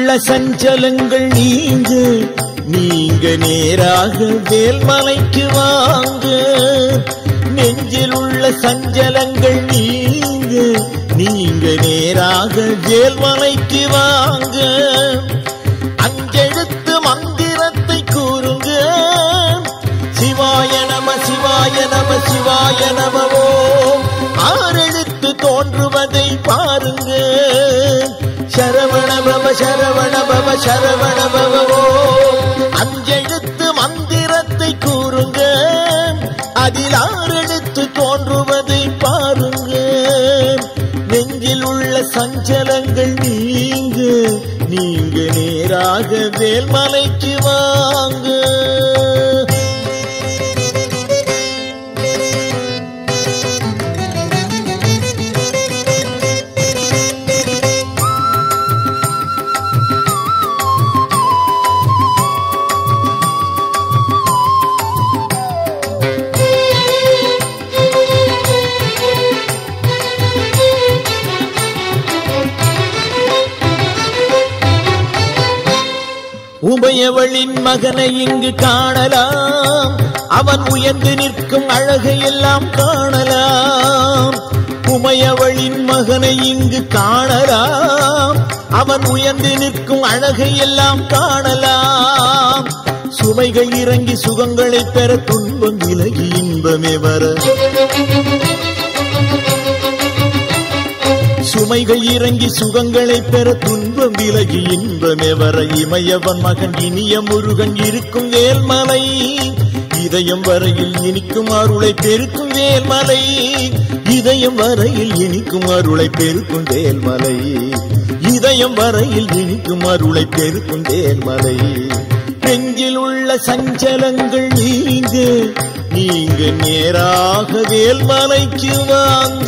உள்ள சஞ்சலங்கள் நீங்க நேராக வேல்மலைக்கு வாங்க. நெஞ்சில் உள்ள சஞ்சலங்கள் நீங்க நேராக வேல்மலைக்கு வாங்க. அஞ்செழுத்து மந்திரத்தை கூறுங்க. சிவாய நம சிவாய நம சிவாய நமவோ. ஆறெழுத்து தோன்றுவதை பாருங்க. சரவண பவ சரவண பவ சரவண பவோ. அஞ்செழுத்து மந்திரத்தை கூறுங்க. அதில் ஆறெழுத்து தோன்றுவதை பாருங்க. நெஞ்சில் உள்ள சஞ்சலங்கள் நீங்க நேராக வேல்மலைக்கு வாங்க. உமையவளின் மகனை இங்கு காணலாம். அவன் உயர்ந்து நிற்கும் அழகை எல்லாம் காணலாம். உமையவளின் மகனை இங்கு காணலாம். அவன் உயர்ந்து நிற்கும் அழகை எல்லாம் காணலாம். சுமைகள் இறங்கி சுகங்களை பெற துன்பம் விலகி இன்பமே வர. சுமைகள் இறங்கி சுகங்களை பெற துன்பம் விலகி இன்பமே வர. இமையவன் மகன் இனிய முருகன் இருக்கும் வேல்மலை. இதயம் வரையில் இனிக்கும் அருளை பெருக்கும் வேல்மலை. இதயம் வரையில் இனிக்கும் அருளை பெருக்கும் வேல்மலை. இதயம் வரையில் இனிக்கும் அருளை பெருக்கும் வேல்மலை. நெஞ்சில் உள்ள சஞ்சலங்கள் நீங்க நேராக வேல்மலைக்கு வாங்க.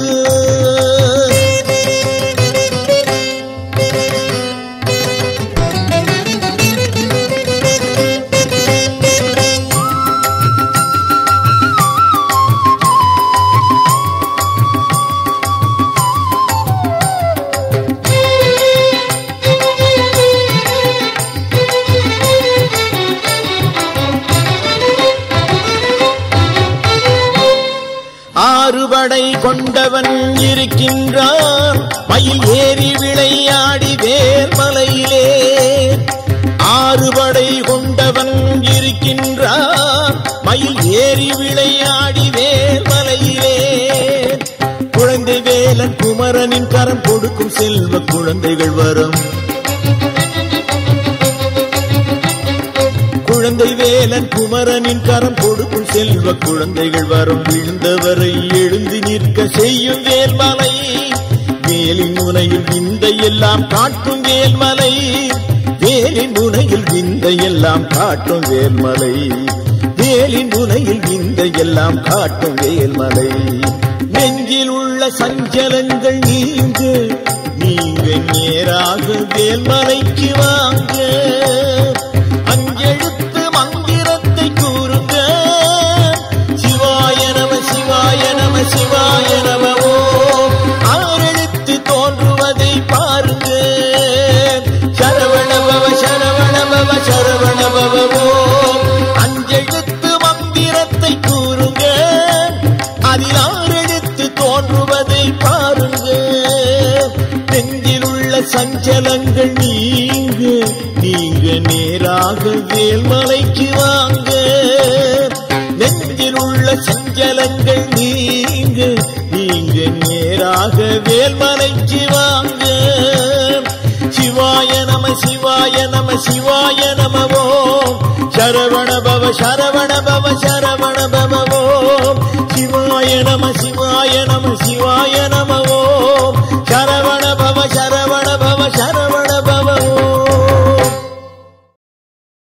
ஆறுபடை கொண்டவன் இருக்கின்றான். மயில் ஏறி விளையாடி வேல்மலையிலே. ஆறுபடை கொண்டவன் இருக்கின்றான். மயில் ஏறி விளையாடி வேல்மலையிலே. குழந்தை வேலன் குமரனின் கரம் கொடுக்கும் செல்வ குழந்தைகள் வரும். குழந்தை வேலன் குமரனின் கரம் கொடுக்கும் செல்வ குழந்தைகள் வரும். விழுந்தவரை எழுந்து நிற்க செய்யும் வேல்மலை. வேலின் முனையில் விந்தை எல்லாம் காட்டும் வேல்மலை. வேலின் முனையில் விந்தை எல்லாம் காட்டும் வேல்மலை. வேலின் முனையில் விந்தை எல்லாம் காட்டும் வேல்மலை. நெஞ்சில் உள்ள சஞ்சலங்கள் நீங்க நேராக வேல்மலைக்கு வாங்க. அஞ்செழுத்து மந்திரத்தை கூறுங்க. சிவாய நம சிவாய நம சிவாய நமவோ. ஆறெழுத்து தோன்றுவதை பாருங்க. சரவண பவ சரவண பவ சரவண பவோ. அஞ்செழுத்து மந்திரத்தை கூறுங்க. அதில் ஆறெழுத்து தோன்றுவதை பாருங்க. நெஞ்சில் உள்ள சஞ்சலங்கள் நீங்க நேராக வேல்மலைக்கு வாங்க. நெஞ்சில் உள்ள சஞ்சலங்கள் நீங்க நேராக வேல்மலைக்கு வாங்க. சிவாய நம சிவாய நம சிவாய நமவோ. சரவண பவ சரவண பவ சரவண பவோ. சிவாய நம சிவாய நம சிவாய